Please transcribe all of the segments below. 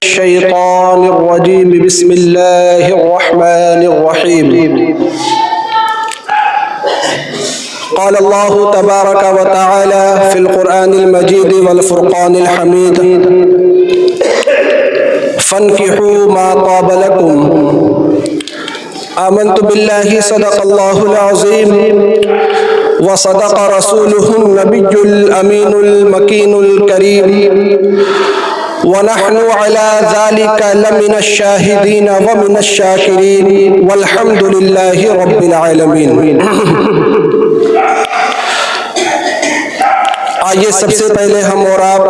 शैतानिर्रजीम बिस्मिल्लाहिर्रहमानिर्रहीम। क़ाल अल्लाहु तबारक व तआला फ़िल क़ुरआनिल मजीद वल फ़ुरक़ानिल हमीद फ़न्किहू मा ताब लकुम आमन्तु बिल्लाहि सदक़ल्लाहुल अज़ीम व सदक़ रसूलुहुन नबियुल अमीनुल मकीनुल करीम व नहनु अला ज़ालिका लमिनश शाहिदीन व मिनश शाकिरीन वल्हम्दुलिल्लाहि रब्बिल आलमीन। आइए सबसे पहले हम और आप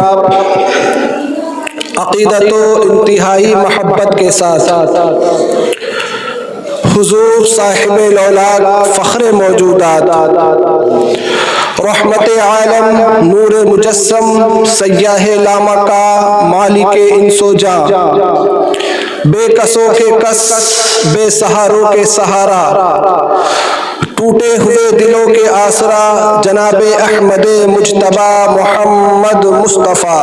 अक़ीदतो इंतहाई मोहब्बत के साथ हुजूर साहिब लौलाद फ़ख्र मौजूदात रहमत आलम नूर मुजस्सम सय्याह लामका मालिक इंसो जां बेकसों के कस बेसहारों के सहारा टूटे हुए दिलों के आसरा जनाबे अहमद मुज्तबा मोहम्मद मुस्तफ़ा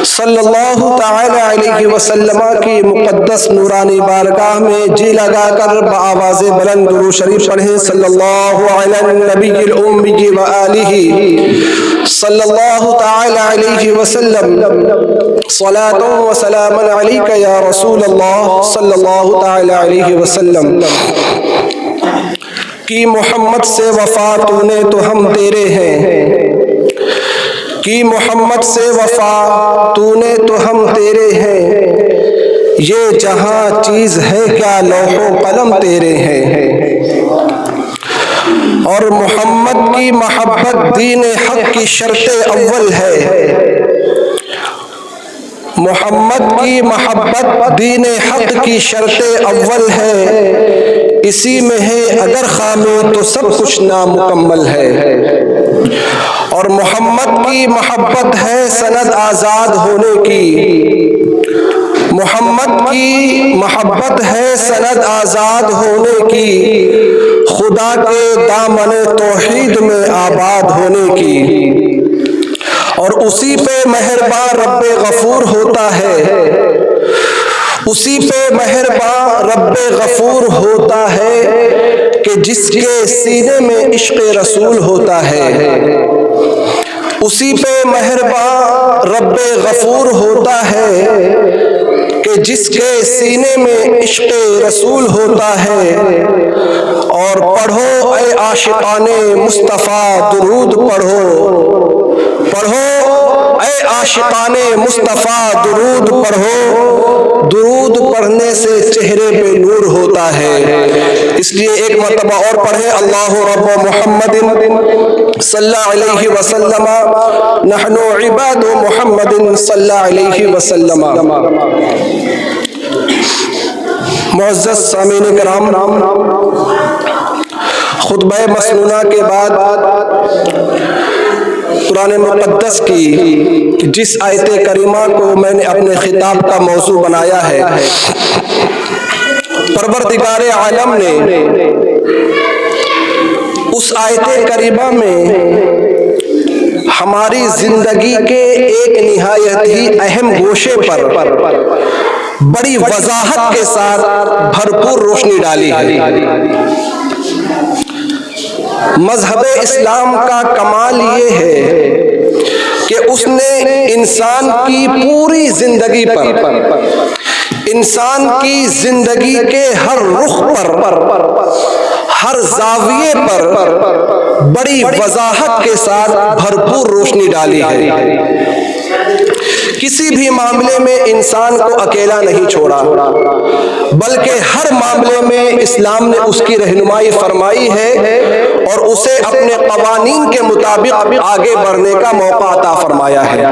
सल्लल्लाहु ताला अलैहि वसल्लम की मुक़द्दस नूरानी बारगाह में जी लगाकर बआवाज़े बुलंद दुरूद शरीफ पढ़ें सल्लल्लाहु अला नबील उम्मी व आलिही सल्लल्लाहु ताला अलैहि वसल्लम सलातो व सलामन अलैका या रसूल अल्लाह सल्लल्लाहु ताला अलैहि वसल्लम। कि मोहम्मद से वफा तूने तो हम तेरे हैं, कि मोहम्मद से वफा तूने तो हम तेरे हैं, ये जहां चीज है क्या लौहो कलम तेरे हैं। और मोहम्मद की मोहब्बत दीन हक की शर्त अव्वल है, मोहम्मद की मोहब्बत दीन हक की शर्त अव्वल है, इसी में है अगर खामी तो सब कुछ नामुकम्मल है। और मोहम्मद की मोहब्बत है सनद आज़ाद होने की, मोहम्मद की मोहब्बत है सनद आज़ाद होने की, खुदा के दामन तौहीद में आबाद होने की। और उसी पे मेहरबान रब्बे गफूर होता है, उसी पे मेहरबान रब्बे गफूर होता है कि जिसके सीने में इश्क़ रसूल होता है। उसी पे मेहरबान रब्बे गफूर होता है कि जिसके सीने में इश्क़ रसूल होता है। और पढ़ो ए आशिक़ाने मुस्तफ़ा दुरूद पढ़ो, पढ़ो ए आशिक़ाने मुस्तफ़ा दुरूद पढ़ो, दुरूद पढ़ने से चेहरे पे नूर होता है। इसलिए एक मरतबा और पढ़े अल्लाहु रब्बु मुहम्मदिन सल्लल्लाहु अलैहि वसल्लम नहनु इबादु मुहम्मदिन सल्लल्लाहु अलैहि वसल्लम। मुअज़्ज़ज़ सामीन किराम, खुतबा मसनूना के बाद कुरान मुक़द्दस की जिस आयत करीमा को मैंने अपने खिताब का मौजू बनाया है, परवरदिगार आलम ने उस आयत करीमा में हमारी जिंदगी के एक निहायत ही अहम गोशे पर बड़ी वजाहत के साथ भरपूर रोशनी डाली है। मजहब इस्लाम का कमाल ये है कि उसने इंसान की पूरी जिंदगी पर, इंसान की जिंदगी के हर रुख पर, हर जाविये पर बड़ी वजाहत के साथ भरपूर रोशनी डाली है। किसी भी मामले में इंसान को अकेला नहीं छोड़ा, बल्कि हर मामले में इस्लाम ने उसकी रहनुमाई फरमाई है और उसे अपने क़वानीन के मुताबिक आगे बढ़ने का मौका अता फरमाया है।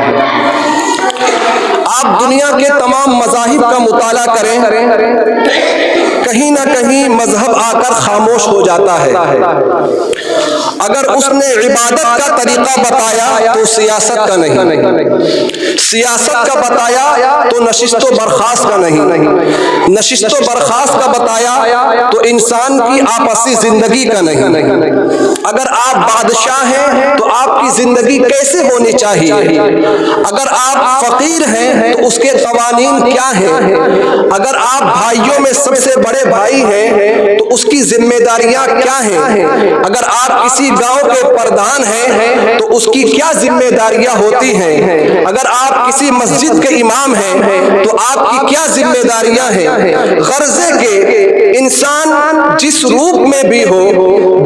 आप दुनिया के तमाम मज़ाहिब का मुताला करें, कहीं ना कहीं मजहब आकर खामोश हो जाता है। अगर उसने इबादत का तरीका बताया तो सियासत का नहीं, सियासत का बताया तो नशिस्तो बर्खास्त का नहीं, नशिस्तो बर्खास्त का बताया तो इंसान की आपसी जिंदगी का नहीं। अगर आप बादशाह हैं तो आपकी जिंदगी कैसे होनी चाहिए, अगर आप फकीर हैं तो उसके कवानीन क्या हैं? अगर आप भाइयों में सबसे बड़े भाई हैं तो उसकी जिम्मेदारियां क्या हैं? अगर आप किसी गांव के प्रधान हैं तो उसकी क्या जिम्मेदारियां होती हैं? अगर आप किसी मस्जिद के इमाम हैं तो आपकी क्या जिम्मेदारियां हैं? गर्जे के इंसान जिस रूप में भी हो,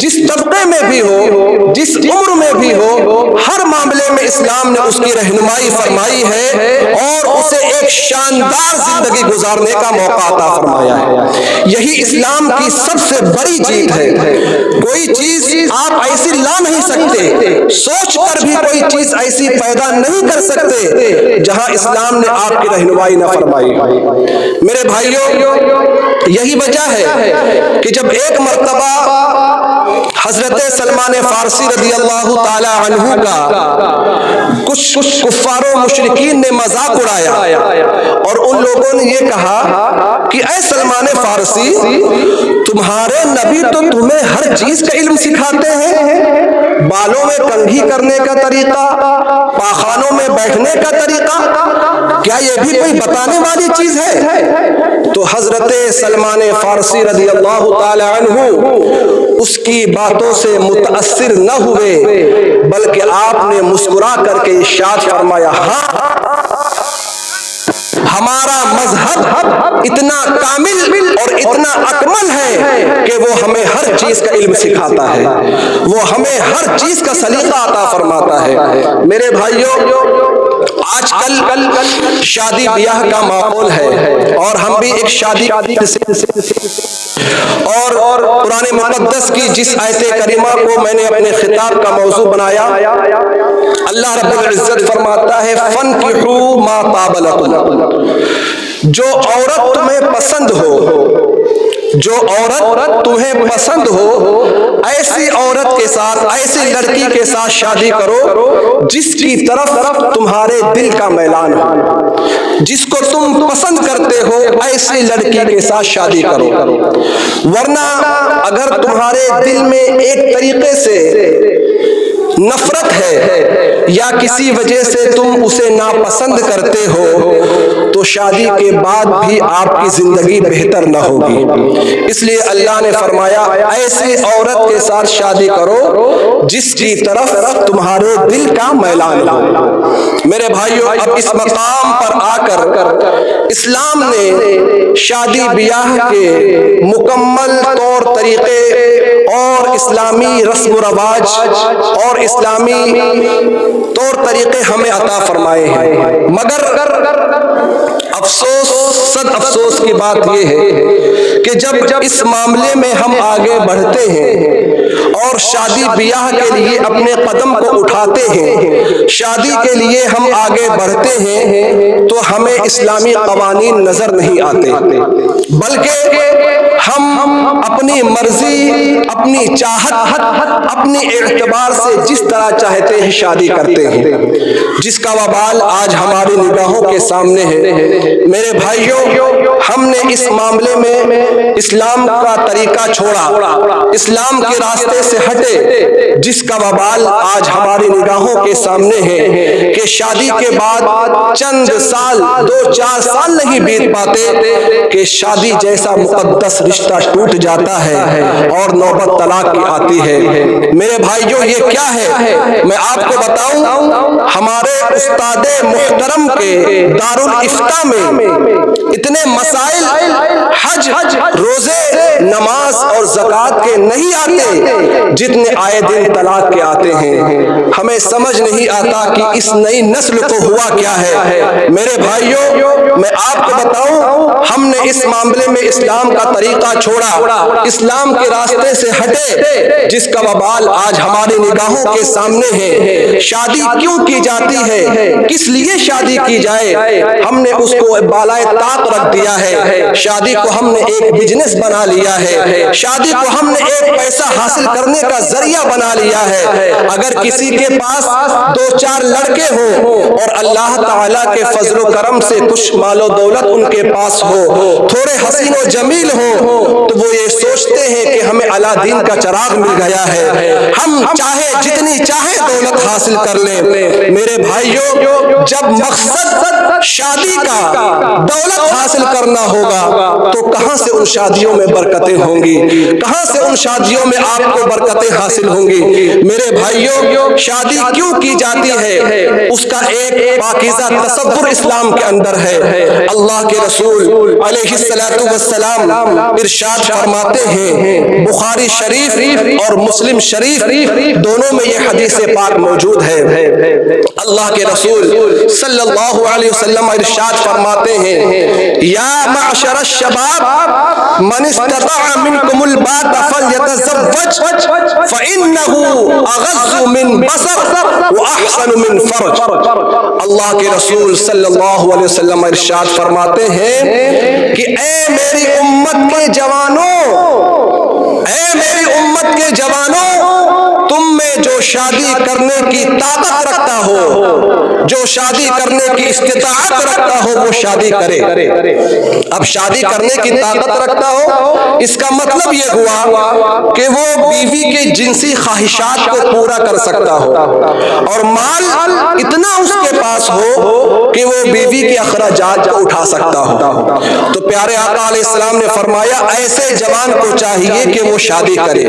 जिस तबके में भी हो, जिस उम्र में भी हो, हर मामले में इस्लाम ने उसकी रहनुमाई फरमाई है और उसे एक शानदार जिंदगी गुजारने का मौका अता फरमाया है। यही इस्लाम की सबसे बड़ी जीत है। कोई चीज आप ऐसी ला नहीं सकते, सोच कर भी कोई चीज ऐसी पैदा नहीं कर सकते जहां इस्लाम ने आपकी रहनुमाई न फरमाई। मेरे भाइयों, यही वजह है कि जब एक मर्तबा हजरत सलमान फारसी रज़ी अल्लाह ताला अन्हु का कुछ कुफ्फारों मुशरिकीन ने मजाक उड़ाया और उन लोगों ने ये कहा कि ऐ सलमान फारसी, तुम्हारे नबी तो तुम्हें हर चीज का इल्म सिखाते हैं, बालों में कंघी करने का तरीका, पाखानों में बैठने का तरीका, क्या ये भी कोई बताने वाली चीज है? तो हजरत सलमान फारसी रज़ी अल्लाह ताला अन्हु उसकी बातों से मुतअस्सिर न हुए, बल्कि आपने मुस्कुरा करके इरशाद फरमाया, हाँ, हमारा मजहब इतना कामिल और इतना अकमल है कि वो हमें हर चीज का इल्म सिखाता है, वो हमें हर चीज का सलीका अता फरमाता है। मेरे भाइयों, आजकल शादी ब्याह का माहौल है और हम भी एक शादी और कुरान मुक़द्दस की जिस आयत करीमा को मैंने अपने खिताब का मौजू बनाया, अल्लाह रब्बुल इज्जत फरमाता है, फन्किहू मा ताब लकुम, जो औरत तुम्हें पसंद हो, जो औरत तुम्हें पसंद हो, ऐसी औरत के साथ, ऐसी लड़की के साथ शादी करो जिसकी तरफ तुम्हारे दिल का मैलान हो, जिसको तुम पसंद करते हो, ऐसी लड़की के साथ शादी करो। वरना अगर तुम्हारे दिल में एक तरीके से नफरत है या किसी वजह से तुम उसे नापसंद करते हो तो शादी के बाद भी आपकी जिंदगी बेहतर न होगी। इसलिए अल्लाह ने फरमाया, ऐसी औरत के साथ शादी करो जिसकी तरफ तुम्हारे दिल का मैलान हो। मेरे भाइयों, अब इस मकाम पर आकर इस्लाम ने शादी ब्याह के मुकम्मल तौर तरीके और इस्लामी रस्म रवाज और इस्लामी तौर तरीके हमें अता फरमाए हैं। मगर अफसोस, सद अफसोस की बात यह है कि जब इस मामले में हम आगे बढ़ते हैं और शादी ब्याह के लिए अपने कदम को उठाते हैं, शादी के लिए हम आगे बढ़ते हैं, तो हमें इस्लामी कवानीन नजर नहीं आते, बल्कि हम अपनी मर्जी, अपनी चाहत, अपनी एतबार से जिस तरह चाहते हैं शादी करते हैं, जिसका वबाल आज हमारी निगाहों के सामने है। मेरे भाइयों, हमने इस मामले में इस्लाम का तरीका छोड़ा, इस्लाम के रास्ते से हटे, जिसका वबाल आज हमारी निगाहों के सामने है कि शादी के बाद चंद साल, 2-4 साल नहीं बीत पाते कि शादी जैसा मुकद्दस रिश्ता टूट जाता है और नौबत तलाक की आती है। मेरे भाइयों, ये क्या है मैं आपको बताऊं, हमारे उस्तादे मुहतरम के दारुल इफ्ता में इतने मसाइल हज, रोजे, नमाज और ज़कात के नहीं आते जितने आए दिन तलाक के आते हैं। हमें समझ नहीं आता कि इस नई नस्ल को हुआ क्या है। मेरे भाइयों, मैं आपको बताऊं, हमने इस मामले में इस्लाम का तरीका छोड़ा, इस्लाम के रास्ते से हटे, जिसका वबाल आज हमारी निगाहों के सामने है। शादी क्यों की जाती है, किस लिए शादी की जाए, हमने उसको बालाए ताक रख दिया है। शादी को हमने एक बिजनेस बना लिया है, शादी शादी को हमने एक पैसा हासिल करने का जरिया बना लिया है। अगर किसी के पास 2-4 लड़के हो और अल्लाह ताला के फजलो करम से कुछ मालो दौलत उनके पास हो, थोड़े हसीन और जमील हो, तो वो ये सोचते हैं कि हमें अलादीन का चिराग मिल गया है, हम चाहे जितनी चाहे दौलत हासिल कर लें। मेरे भाइयों, जब मकसद शादी का दौलत हासिल करना होगा तो कहां से उन शादियों में बरकतें होंगी, कहां से उन शादियों में आपको बरकतें हासिल होंगी। मेरे भाइयों, शादी क्यों की जाती है, उसका एक पाकीज़ा तसव्वुर इस्लाम के अंदर है। अल्लाह के रसूल अलैहिस्सलातु वस्सलाम इरशाद फरमाते हैं, बुखारी शरीफ और मुस्लिम शरीफ दोनों में ये हदीस पाक मौजूद है। अल्लाह के रसूल सल्लल्लाहु अलैहि वसल्लम इरशाद फरमाते हैं, या माशर शबाब मन इस्तताअ मिनकुमुल बात फलयतज़व्वज फइन्नहु अग़ज़्ज़ु मिन बसर व अहसनु मिन फर्ज। अल्लाह के रसूल सल्लल्लाहु अलैहि वसल्लम इरशाद फरमाते हैं कि ए मेरी उम्मत के जवानों, ए मेरी उम्मत के जवानों, तुम में जो शादी करने की ताकत रखता हो, जो शादी करने की इस्तिताअत रखता हो, वो शादी करे। अब शादी करने की ताकत रखता हो, इसका मतलब ये हुआ कि वो बीवी के जिनसी ख्वाहिशात को पूरा कर सकता हो और माल इतना उसके पास हो कि वो बीवी के अखराजात को उठा सकता हो। तो प्यारे आका अलैहिस्सलाम ने फरमाया, ऐसे जवान को चाहिए कि वो शादी करे।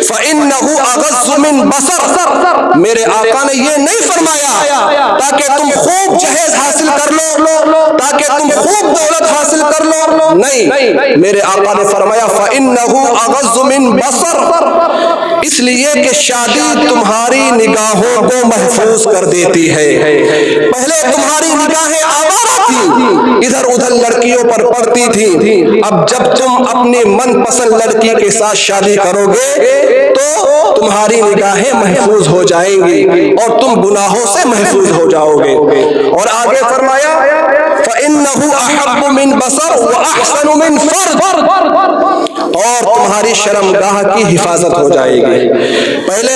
फ़इन्नहु अग़ज़्ज़ु मिन बसर, मेरे आका ने ये नहीं फरमाया ताकि तुम खूब जहेज हासिल कर लो, ताकि तुम खूब दौलत हासिल कर लो, नहीं, मेरे आका ने फरमाया फ़इन्नहु अग़ज़्ज़ु मिन बसर, इसलिए कि शादी तुम्हारी निगाहों को महफूज कर देती है। पहले तुम्हारी निगाहें आवारा थी, इधर उधर लड़कियों पर पड़ती थी, अब जब तुम अपनी मनपसंद लड़की के साथ शादी करोगे तो तुम्हारी निगाहें महफूज हो जाएंगी और तुम गुनाहों से महफूज हो जाओगे। और आगे फरमाया फ़इन्नहु अहब्बु मिन बसर व अहसनु मिन फर्ज, और तुम्हारी शर्मगाह की हिफाजत हो जाएगी। पहले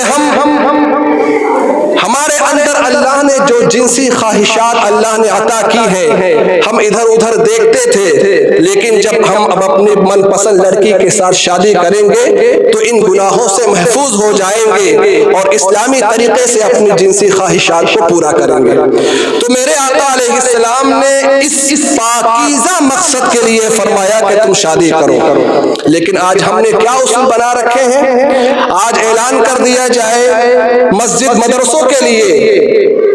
हमारे अंदर अल्लाह ने जो जिनसी ख्वाहिशात अल्लाह ने अता की है, हम इधर उधर देखते थे, लेकिन जब हम अब अपनी मनपसंद लड़की के साथ शादी करेंगे तो इन गुनाहों से महफूज हो जाएंगे और इस्लामी तरीके से अपनी जिनसी ख्वाहिशात को पूरा करेंगे। तो मेरे आका अलैहिस्सलाम ने इस पाकीज़ा मकसद के लिए फरमाया कि तुम शादी करो। लेकिन आज हमने क्या उसूल बना रखे हैं, आज ऐलान कर दिया जाए मस्जिद मदरसों के लिए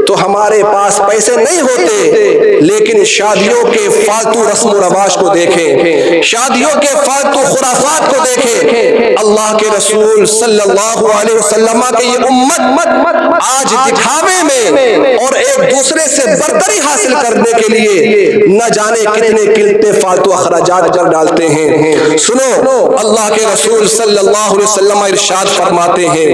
तो हमारे पास पैसे नहीं होते, लेकिन शादियों के फालतू रस्म रवाज को देखें, शादियों के फालतू खुराफात को देखें। अल्लाह के रसूल सल्लल्लाहु अलैहि वसल्लम की ये उम्मत आज दिखावे में और एक दूसरे से बरतरी हासिल करने के लिए न जाने कितने कितने फालतू अखराजात कर डालते हैं। सुनो, अल्लाह के रसूल सल्लल्लाहु अलैहि वसल्लम इरशाद फरमाते हैं,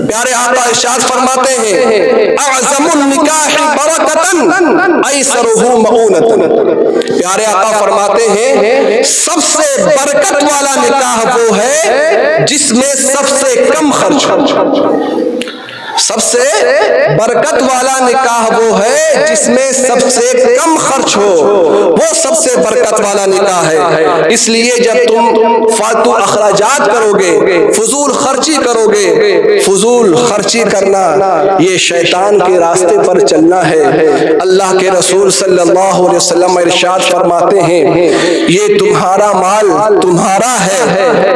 प्यारे आका इरशाद फरमाते हैं, अअज़मुन निकाहि बरकतन ऐसरुहु मऊनतन। प्यारे आका फरमाते हैं, सबसे बरकत वाला निकाह वो है जिसमें सबसे कम खर्च, सबसे बरकत वाला निकाह वो है जिसमें सबसे कम खर्च हो, वो सबसे बरकत वाला निकाह है। इसलिए जब तुम फालतू अखराजात करोगे, फजूल खर्ची करोगे, फजूल खर्ची करना ये शैतान के रास्ते पर चलना है। अल्लाह के रसूल सल्लल्लाहु अलैहि वसल्लम इरशाद फरमाते हैं, ये तुम्हारा माल तुम्हारा है,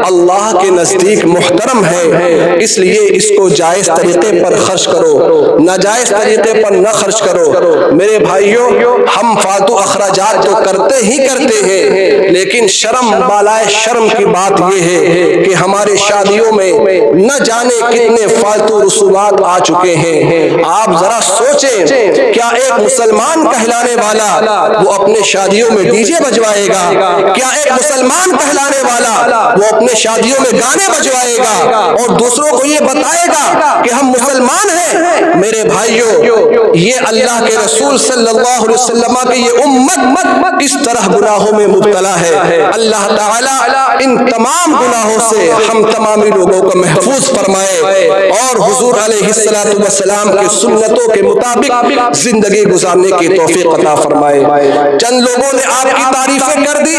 अल्लाह के नजदीक मुहतरम है, इसलिए इसको जायज तरीके पर खर्च करो, नाजायज तरीके पर न खर्च करो। मेरे भाइयों, हम फालतू अखराजात तो करते ही करते हैं, लेकिन शर्म बालाए शर्म की बात यह है कि हमारे शादियों में न जाने कितने फालतू रसूमात आ चुके हैं। आप जरा सोचें, क्या एक मुसलमान कहलाने वाला वो अपने शादियों में डीजे बजवाएगा? क्या एक मुसलमान कहलाने वाला वो अपने शादियों में गाने बजवाएगा और दूसरों को ये बताएगा कि हम मुसलमान मुसलमान हैं मेरे भाइयों, ये अल्लाह के रसूल सल्लल्लाहु अलैहि वसल्लम की ये उम्मत इस तरह गुनाहों में मुब्तला है। अल्लाह ताला इन तमाम गुनाहों से हम तमामी लोगों को महफूज फरमाए और हुजूर अलैहिस्सलातु वस्सलाम की सुन्नतों के मुताबिक जिंदगी गुजारने की तौफीक अता फरमाए। चंद लोगों ने आपकी तारीफें कर दी,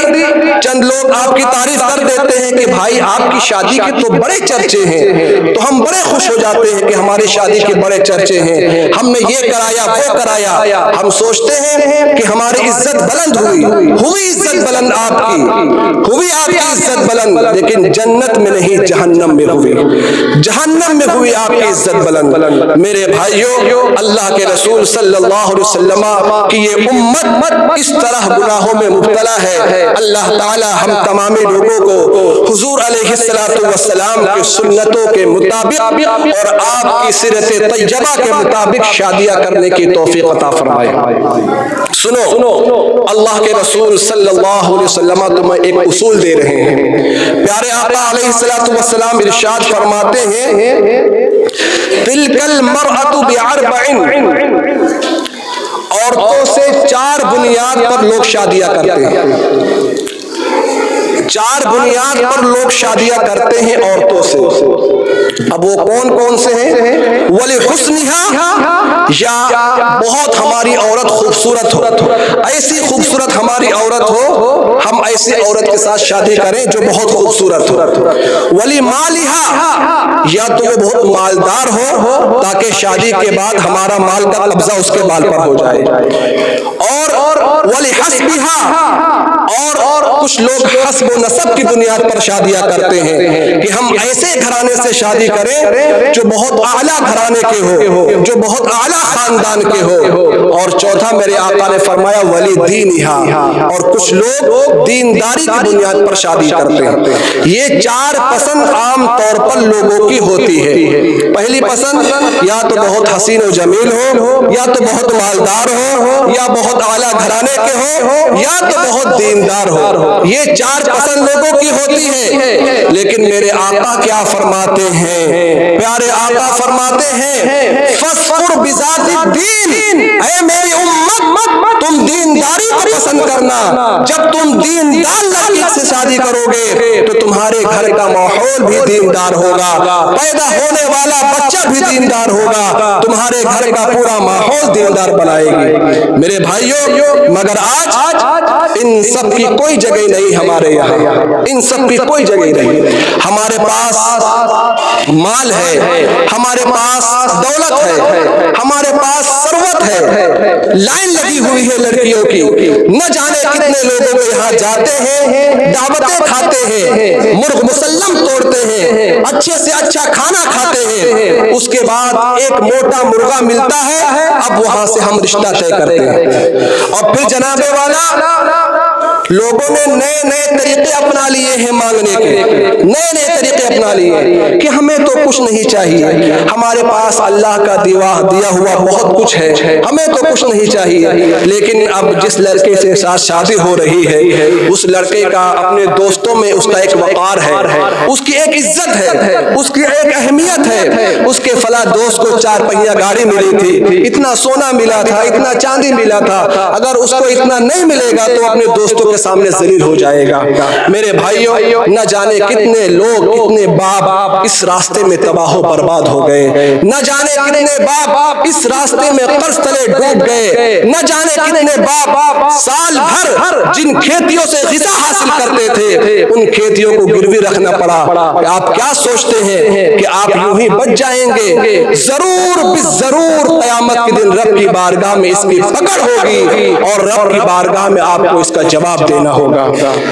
चंद लोग आपकी तारीफ कर देते हैं कि भाई आपकी शादी के तो बड़े चर्चे हैं, तो हम बड़े खुश हो जाते हैं कि हमारी शादी के बड़े चर्चे हैं, हमने ये कराया वो कराया। हम सोचते हैं कि हमारी इज्जत बुलंद हुई इज्जत बुलंद हुई आपकी इज्जत बुलंद, लेकिन जन्नत में नहीं जहन्नम में हुई, जहन्नम में हुई आपकी इज्जत बुलंद। मेरे भाइयों, अल्लाह के रसूल सल्लल्लाहु अलैहि वसल्लम की ये उम्मत इस तरह गुनाहों में मुब्तला है। अल्लाह ताला हम तमामी लोगों को हुजूर अलैहिस्सलातु वस्सलाम की सुन्नतों के मुताबिक और आपकी सीरत तैयबा के मुताबिक शादियां करने की तौफीक अता फरमाए। सुनो, अल्लाह के रसूल सल्लल्लाहु अलैहि वसल्लम तुम्हें एक उसूल दे रहे हैं। प्यारे आका अलैहिस्सलातु वस्सलाम इरशाद फरमाते हैं, तिलकल मरअतु बिअरबइन, औरतों से 4 बुनियाद पर लोग शादियां करते हैं। 4 बुनियाद पर लोग शादियां करते हैं औरतों से। अब वो कौन कौन से हैं? वली हुस्निहा, या बहुत हमारी औरत खूबसूरत हो, ऐसी खूबसूरत हमारी औरत हो, हम ऐसी औरत के साथ शादी करें जो बहुत खूबसूरत हो। वली मालिहा, या तो वो बहुत मालदार हो ताकि शादी के बाद हमारा माल का कब्जा उसके बाल पर हो जाए। और वली हस्बिहा, और कुछ लोग हस्ब व नसब की बुनियाद पर शादियां करते हैं कि हम ऐसे घराने से शादी करें जो बहुत आला घराने के हो, जो बहुत आला खानदान के हो। और चौथा मेरे आका ने फरमाया वली दीनिहा, और कुछ लोग दीनदारी की बुनियाद पर शादी करते हैं। ये 4 पसंद आम तौर पर लोगों की होती है। पहली पसंद या तो बहुत हसीन व जमील हो, या तो बहुत मालदार हो, या बहुत आला घराने के हो, या तो बहुत दीनदार हो। ये 4 पसंद लोगों की होती है। लेकिन मेरे आका क्या फरमाते हैं? प्यारे आका फरमाते हैं, फस्फुर बिज़ाति दीन, ऐ मेरी उम्मत तुम दीनदारी को पसंद करना। जब तुम दीनदार लड़की से शादी करोगे तो तुम्हारे घर का माहौल भी दीनदार होगा, पैदा होने वाला बच्चा भी दीनदार होगा, तुम्हारे घर का पूरा माहौल दीनदार बनाएगी। मेरे भाइयों, मगर आज इन सब की कोई जगह नहीं हमारे यहाँ, इन सब की कोई जगह नहीं। हमारे पास माल है, हमारे पास दौलत है, हमारे पास सरवत है, लाइन लगी हुई है लड़कियों की। न जाने कितने लोगों को यहाँ जाते हैं, दावतें खाते हैं, मुर्ग मुसल्लम तोड़ते हैं, अच्छे से अच्छा खाना खाते हैं, उसके बाद एक मोटा मुर्गा मिलता है, अब वहां से हम रिश्ता तय करते हैं। और फिर जनाबे वाला लोगों ने नए नए तरीके अपना लिए हैं मांगने के, नए नए तरीके अपना लिए कि हमें तो कुछ नहीं चाहिए, हमारे पास अल्लाह का दिया हुआ बहुत कुछ है, हमें तो कुछ नहीं चाहिए। लेकिन अब जिस लड़के से साथ शादी हो रही है, उस लड़के का अपने दोस्तों में उसका एक वकार है, उसकी एक इज्जत है, उसकी एक अहमियत है। उसके फला दोस्त को 4 पहिया गाड़ी मिली थी, इतना सोना मिला था, इतना चांदी मिला था, अगर उसको इतना नहीं मिलेगा तो अपने दोस्तों के सामने जलील हो जाएगा। मेरे भाइयों, न जाने कितने लोग, कितने बाप इस रास्ते में तबाह बर्बाद हो गए, न जाने कितने बाप इस रास्ते में कर्ज तले डूब गए, न जाने कितने बाप साल भर जिन खेतियों से ग़िज़ा हासिल करते थे उन खेतियों को गिरवी रखना पड़ा। आप क्या सोचते हैं कि आप यूं ही बच जाएंगे? जरूर क़यामत के दिन रब की बारगाह में इसकी पकड़ होगी और रब की बारगाह में आपको इसका जवाब देना होगा।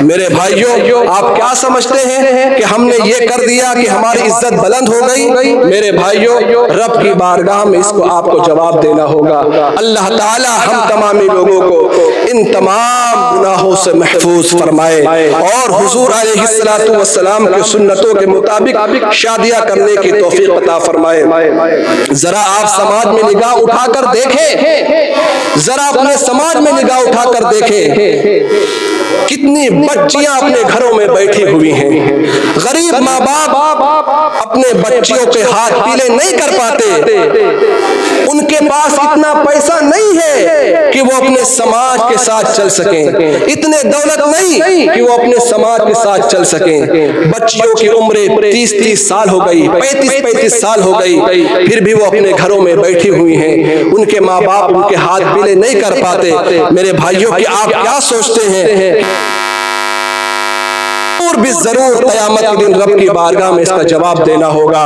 मेरे भाइयों, आप क्या समझते हैं कि हमने ये कर दिया कि हमारी इज्जत बुलंद हो गई? मेरे भाइयों, रब की बारगाह में इसको आपको जवाब देना होगा। अल्लाह ताला हम तमामी लोगों को इन तमाम गुनाहों से महफूज फरमाए और हुजूर अलैहिस्सलातु वस्सलाम की सुन्नतों के मुताबिक शादियां करने की तौफीक अता फरमाए। जरा आप समाज में निगाह उठाकर देखें, जरा अपने समाज में निगाह उठाकर देखें, कितनी बच्चियां अपने घरों में बैठी हुई हैं। गरीब माँ बाप अपने बच्चियों के हाथ पीले नहीं कर पाते। उनके पास इतना पैसा नहीं है कि वो अपने समाज के साथ चल सकें, इतने दौलत नहीं कि वो अपने समाज के साथ चल सकें। बच्चियों की उम्र 30-30 साल हो गई, 35-35 साल हो गई, फिर भी वो अपने घरों में बैठी हुई हैं। उनके माँ बाप उनके हाथ पीले नहीं कर पाते। मेरे भाइयों की आप क्या सोचते हैं? भी जरूर क़यामत के दिन रब की बारगाह में इसका जवाब देना होगा।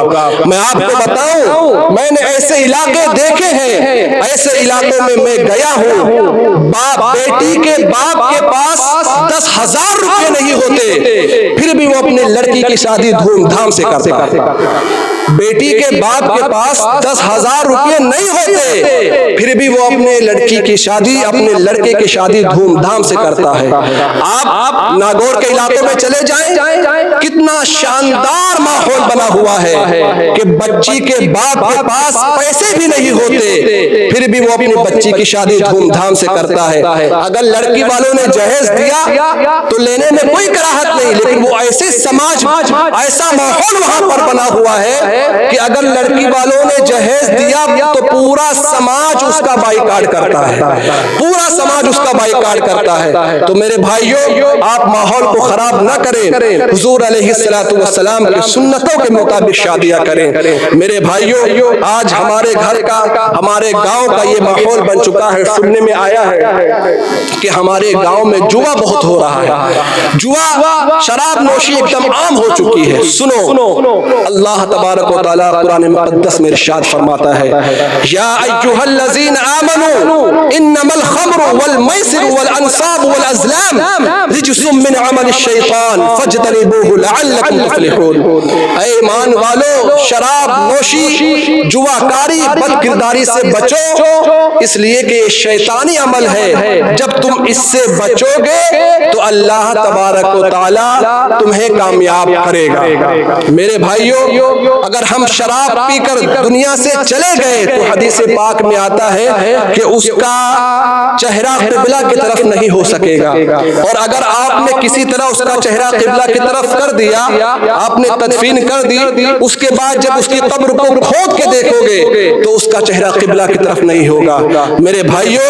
मैं आपको बताऊं, मैंने ऐसे इलाके देखे हैं, ऐसे इलाकों में मैं गया हूं, बाप बेटी के बाप के पास 10,000 रुपए नहीं होते, फिर भी वो अपने लड़की की शादी धूमधाम से करता है। बेटी के बाप के पास 10,000 रुपये नहीं होते, फिर भी वो अपने लड़की की शादी, अपने लड़के की शादी धूमधाम से करता है। आप नागौर के इलाकों में चले जाएं, कितना शानदार माहौल बना हुआ है कि बच्ची के बाप के पास पैसे भी नहीं होते, फिर भी वो अपनी बच्ची की शादी धूमधाम से करता है। अगर लड़की वालों ने जहेज दिया तो लेने में कोई कराहत नहीं, लेकिन वो ऐसे समाज, ऐसा माहौल वहां पर बना हुआ है कि अगर लड़की वालों ने जहेज दिया तो पूरा समाज उसका बाइकाट करता है, पूरा समाज उसका बाइकाट करता है। तो मेरे भाइयों, आप माहौल को खराब न करें, हुजूर अलैहिस्सलातु वस्सलाम की सुन्नतों के मुताबिक शादियां करें। मेरे भाइयों, आज हमारे घर का, हमारे गांव का ये माहौल बन चुका है। सुनने में आया है कि हमारे गांव में जुआ बहुत हो रहा है। जुआ, शराब नोशी एकदम आम हो चुकी है। सुनो, अल्लाह तबारक व तआला कुरान मुक़द्दस में इरशाद फरमाता है, या अय्युहल्लज़ीना आमनू इन्नमल खम्रु वल मैसिरु वल अंसाबु वल अज़लाम रिज्सुम मिन अमलिश शैतान फज्तनिबूहु लअल्लकुम तुफ्लिहून। ऐ ईमान वालो, शराब नोशी, जुआकारी, बदकिरदारी से बचो, इसलिए कि ये शैतानी अमल है। जब तुम इससे बचोगे तो अल्लाह तबारक व तआला तुम्हें कामयाब करेगा। मेरे भाइयों, अगर हम शराब पीकर दुनिया से चले गए तो हदीस पाक में आता है कि उसका चेहरा किबला की तरफ नहीं हो सकेगा। और अगर आपने किसी तरह उसका चेहरा किबला की तरफ कर दिया, आपने तदफीन कर दी, उसके बाद जब उसकी कब्र को खोद के देखोगे तो उसका चेहरा किबला की तरफ नहीं होगा। मेरे भाइयों,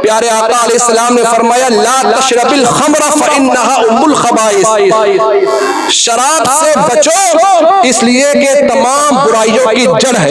प्यारे आका अलैहिस्सलाम ने फरमाया, ला तशरबिल खम्र फइन्नहा उम्मुल खबाइस। शराब से बचो, इसलिए कि तमाम बुराइयों की जड़ है,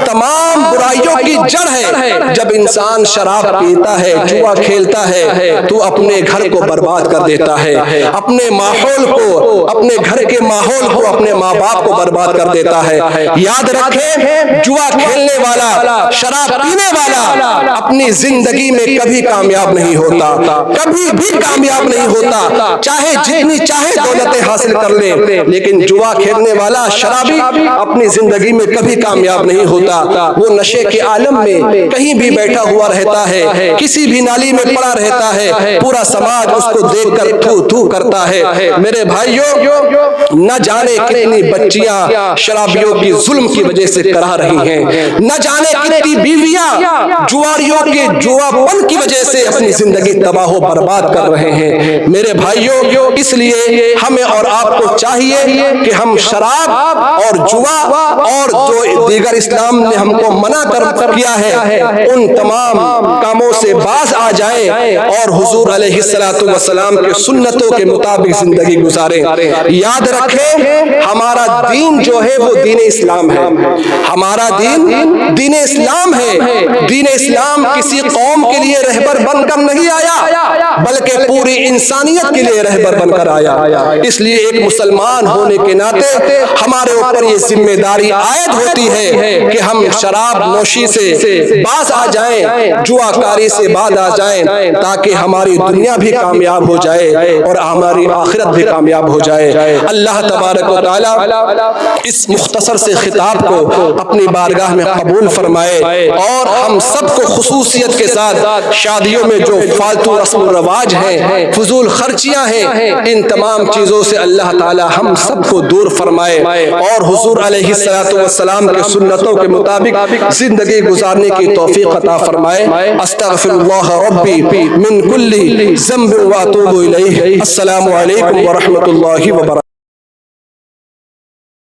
तमाम बुराइयों की जड़ है। जब इंसान शराब पीता है, जुआ खेलता है, तो अपने घर को बर्बाद कर देता है, अपने माहौल को, अपने घर के माहौल को, अपने माँ बाप को बर्बाद कर देता है। याद रखें, जुआ खेलने वाला, शराब पीने वाला अपनी जिंदगी में कभी कामयाब नहीं होता, कभी भी कामयाब नहीं होता, चाहे जितनी चाहे दौलतें हासिल कर ले, लेकिन जुआ खेलने वाला, शराबी अपनी जिंदगी में कभी कामयाब नहीं होता। वो नशे के आलम में कहीं भी बैठा हुआ रहता है, किसी भी नाली में पड़ा रहता है, पूरा समाज उसको देखकर थू थू करता है। मेरे भाइयों, न जाने कितनी बच्चियां शराबियों की जुल्म की वजह से कराह रही हैं, न जाने कितनी बीवियां जुआरियों के जुआपन की वजह से अपनी जिंदगी तबाह बर्बाद कर रहे हैं। मेरे भाइयों, इसलिए हमें और आपको चाहिए कि हम शराब और जुआ और जो दीगर इस्लाम ने हमको मना कर किया है, उन तमाम कामों से बाज आ जाएं और हुजूर अलैहिस्सलातु वस्सलाम के सुन्नतों के मुताबिक जिंदगी गुजारें। याद रखें, हमारा दीन जो है वो दीन इस्लाम है। हमारा दीन दीन इस्लाम है। दीन इस्लाम किसी कौम के लिए रहबर बनकर नहीं आया, बल्कि पूरी इंसानियत के लिए रहबर बनकर आया। इसलिए एक मुसलमान होने के नाते हमारे ऊपर ये जिम्मेदारी आयद होती है कि हम शराब नोशी से बाज आ जाएं, जुआकारी से बाज आ जाएं, ताकि हमारी दुनिया भी कामयाब हो जाए और हमारी आखिरत भी कामयाब हो जाए। अल्लाह तबारक व तआला इस मुख्तसर से खिताब को अपनी बारगाह में कबूल फरमाए और हम सबको खुसूसियत के साथ शादियों में जो फालतू रस्म रिवाज हैं, फजूल खर्चियां हैं, इन तमाम चीजों से अल्लाह ताला हम सबको दूर फरमाए और हुजूर अलैहिस्सलातु वस्सलाम के सुन्नतों के मुताबिक जिंदगी गुजारने की तौफीक अता फरमाए। अस्तगफिरुल्लाह रब्बी मिन कुल्ली ज़ंब व अतूबु इलैह। अस्सलामु अलैकुम व रहमतुल्लाहि व बरकातुहू।